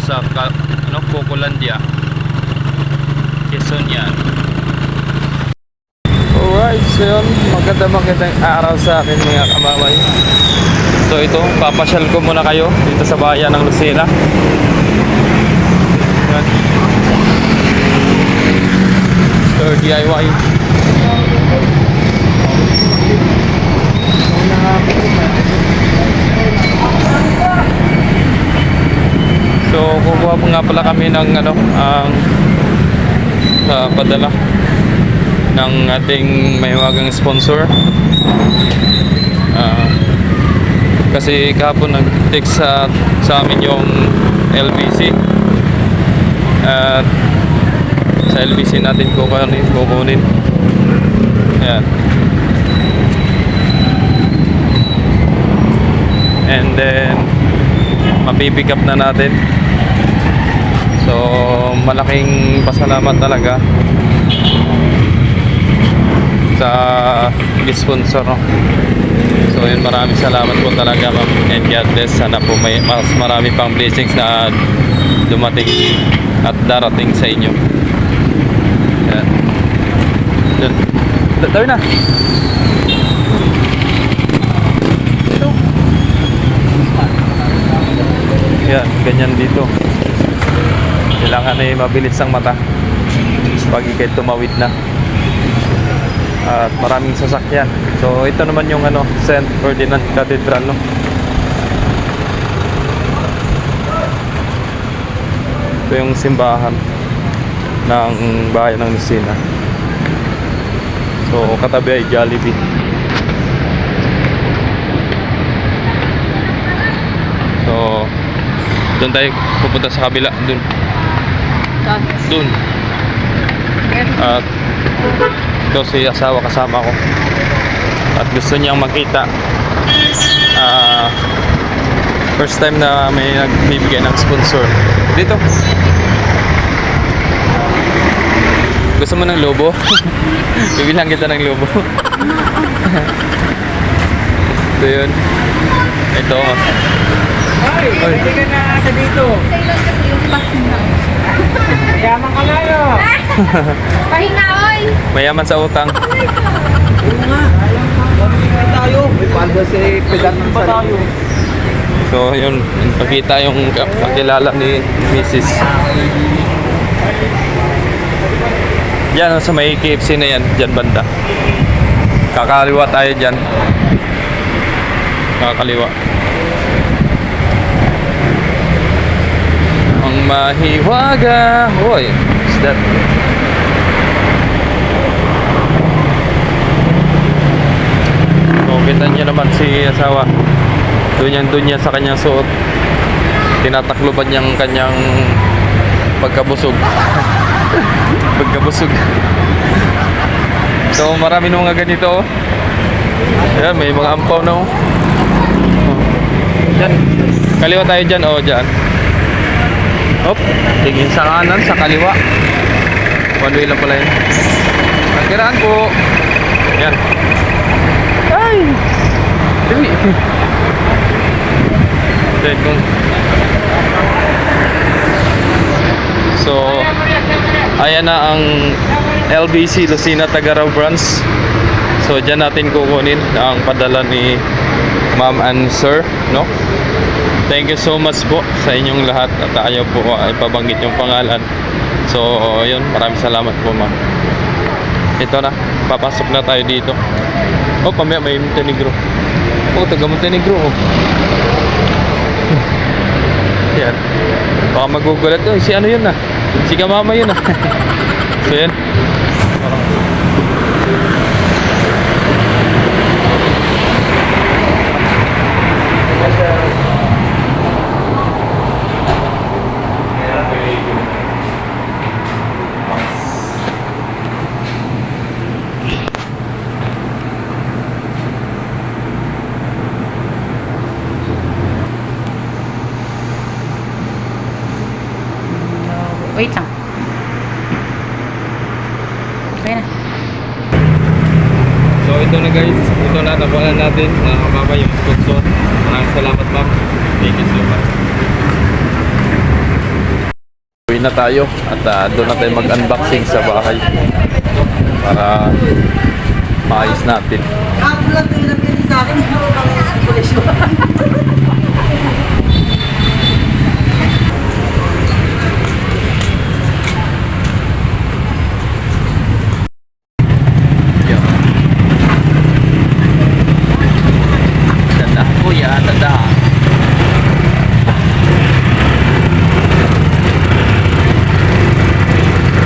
sa Cocolandia, Quezon yan. Alright, so yun, magandang araw sa akin mga kamamay. So ito, papasyal ko muna kayo dito sa bayan ng Lucena. Yan. So DIY. So kukuha po nga pala kami ng padala ng ating mahiwagang sponsor. Kasi kahapon nag-text sa amin yung LBC. At sa LBC natin kukunin. Ayan. And then mapipick up na natin. So malaking pasalamat talaga sa sponsor, no? So yun, maraming salamat po talaga, ma'am, and God bless. Sana po may mas marami pang blessings na dumating at darating sa inyo. Yan. Tayo na. Yan, ganyan dito. Kailangan ay mabilis ang mata pag ikay tumawid na. At maraming sasakyan. So ito naman yung St. Ferdinand Cathedral, no? Ito yung simbahan ng bayan ng Lucena. So katabi ay Jollibee. So doon tayo pupunta sa kabila. Doon. At ito si asawa kasama ko. At gusto niyang makita. First time na may nagbibigay ng sponsor. Dito. Gusto mo ng lobo? Bibilang kita ng lobo. Ito yun. Ito. Ay, pwede ka na sa dito. Mayaman ka na yun. Pahinga, oy! Mayaman sa utang. Oo nga. May tayo. May panda si Pedan ng tayo. So yun, pakita yung kakilala ni Mrs. Yan, sa may KFC na yan, dyan banda. Kakaliwa tayo dyan. Kakaliwa. Ang mahiwaga. Hoy, what's that? So, kita niyo naman si asawa. Doon niya sa kanyang suot. Tinatakloban niyang kanyang pagkabusog. Pagkabusog. So, marami nung mga ganito. Ayan, may mga ampaw na. Diyan. Kaliwa tayo dyan. O, dyan. Hop, tingin sa kanan, sa kaliwa. One way lang pala yun. Pagkiraan po. Yan. Ay! Dali. Then, so, ayan na ang LBC Lucena Tagaraw branch. So, dyan natin kukunin ang padala ni Ma'am and Sir, no? Thank you so much po sa inyong lahat at ayaw po ipabanggit yung pangalan. So yun, maraming salamat po, ma'am. Ito na, papasok na tayo dito. Oh, pamaya may Montenegro. Oh, taga Montenegro. Oh. Yan. Baka magugulat. Oh, si ano yun na? Si kamama yun na. So yan. Wait lang. Okay na. So ito na guys, ito na nakuha natin mga kababa yung sponsor. Maraming salamat ma'am. Thank you so much. na tayo at doon na tayo mag-unboxing sa bahay para maayos natin. Ako lang ito ilang pinit sa akin. Yo. Dada kuya, dada.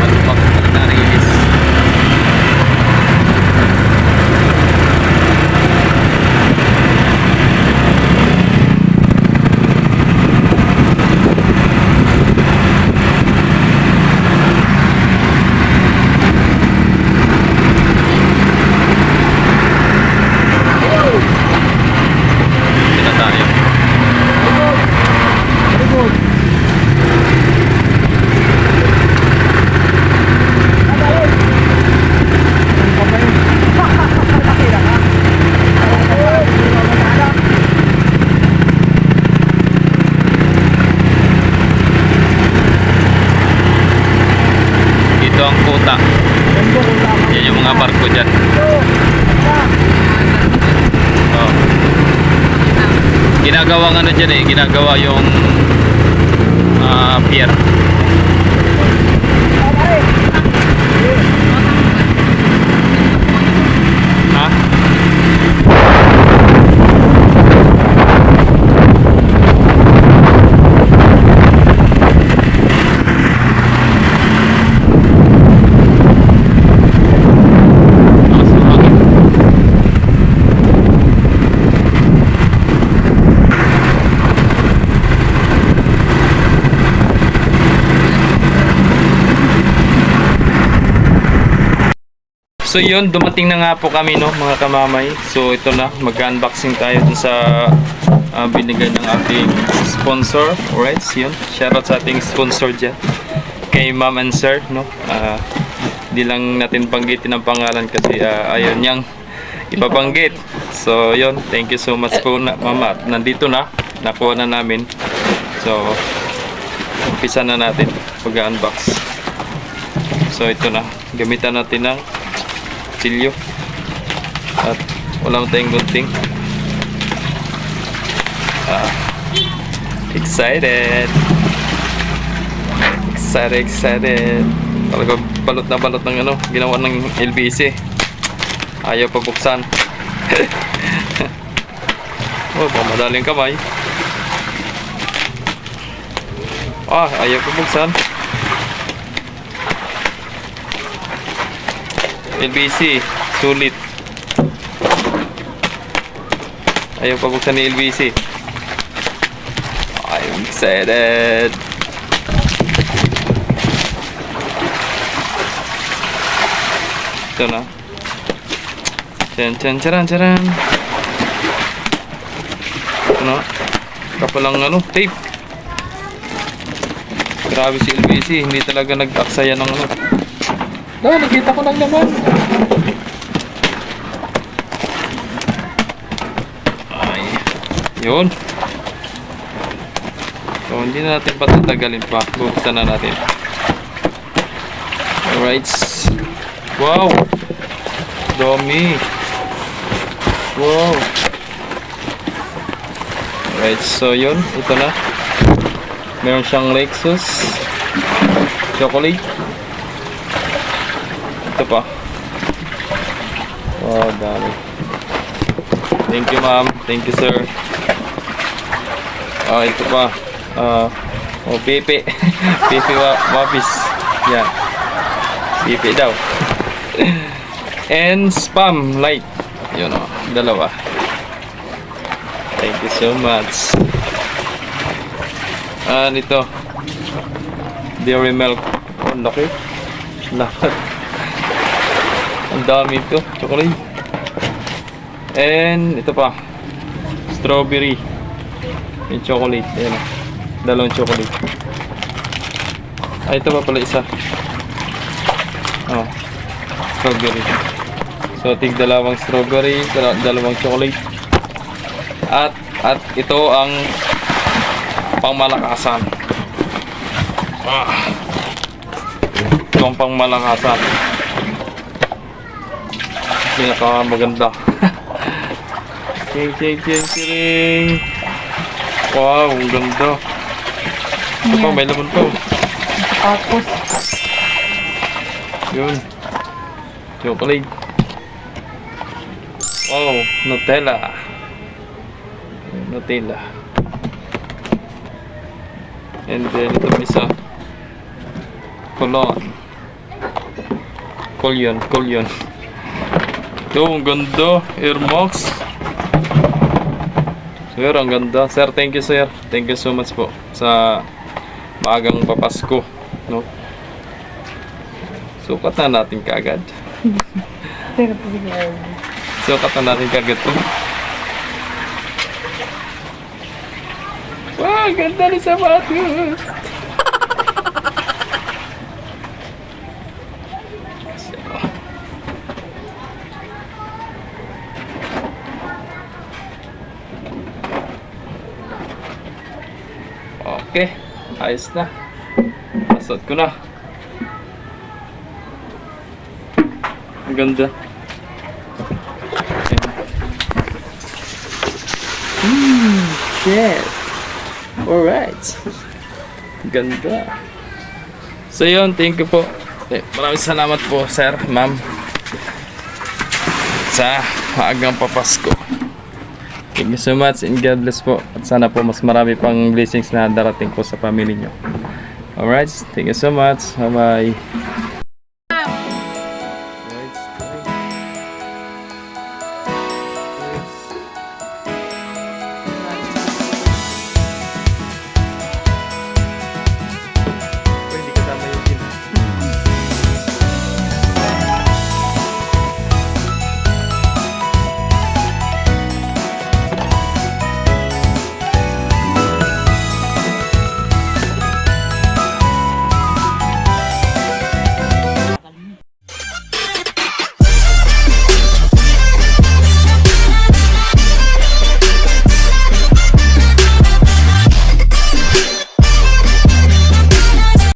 Unboxing na release. Dito na tayo. Ito ang kuta. Yan yung mga barko dyan. Oh. Ginagawang ano dyan eh, ginagawa yung pier. Ha? Lakas ng hangin. So yun, dumating na nga po kami no mga kamamay. So ito na, mag-unboxing tayo dun sa binigay ng ating sponsor. Alright, so yun. Shoutout sa ating sponsor dyan. Kay ma'am and sir, no. Di lang natin banggitin ang pangalan kasi ayaw niyang ipabanggit. So yun, thank you so much po na, mama. Nandito na, nakuha na namin. So, umpisa na natin pag-unbox. So ito na, gamitan natin ng silyo at walang tayong gunting. Excited talaga, balot na balot ng ano ginawa ng LBC, ayaw pa buksan. Oh, madaling kamay. Ayaw pa buksan. LBC, sulit. Ayaw pa buksan ni LBC. I'm excited. Ito na. Charan. Ito na. Kapalang ano, tape. Grabe si LBC, hindi talaga nag-aksaya ng ano. Nakita ko lang naman. Ay, yun. So, hindi na natin patatagalin pa. Buksan na natin. Alright. Wow. Dami. Wow. Alright, so yun. Ito na. Meron siyang Lexus chocolate. Ito pa. Oh, dami. Thank you, ma'am. Thank you, sir. Ito pa. Pepe. Pepe Wapis. Yan. Pepe daw. And spam light. Yun o. Dalawa. Thank you so much. Ito. Dairy milk. Ang laki. Lahat. Ang dami ito. Chocolate. And ito pa. Strawberry. Yung chocolate. Ayan. Dalawang chocolate. Ito pa pala isa. Strawberry. So, tig dalawang strawberry, dalawang chocolate. At ito ang pangmalakasan. Ito ang pang malakasan. Pinaka maganda. Ching ching ching ching. Wow, ang ganda. Ito pa, may laman pa. Tapos, Yun. Chocolate. Wow, Nutella. Nutella. And then ito isa. Collion. Ito, ang ganda. Air Max. Sir, ang ganda. Sir, thank you sir. Thank you so much po sa maagang papasko. No? Sukat na natin kaagad. Sukat na natin kaagad po. Wow, ganda ni sapatos. Okay, ayos na. Pasot ko na. Ang ganda. Shit. Alright. Ganda. So yun, thank you po. Maraming salamat po, sir, ma'am, sa maagang papasko. Thank you so much and God bless po. At sana po mas marami pang blessings na darating po sa family nyo. Alright, thank you so much. Bye bye.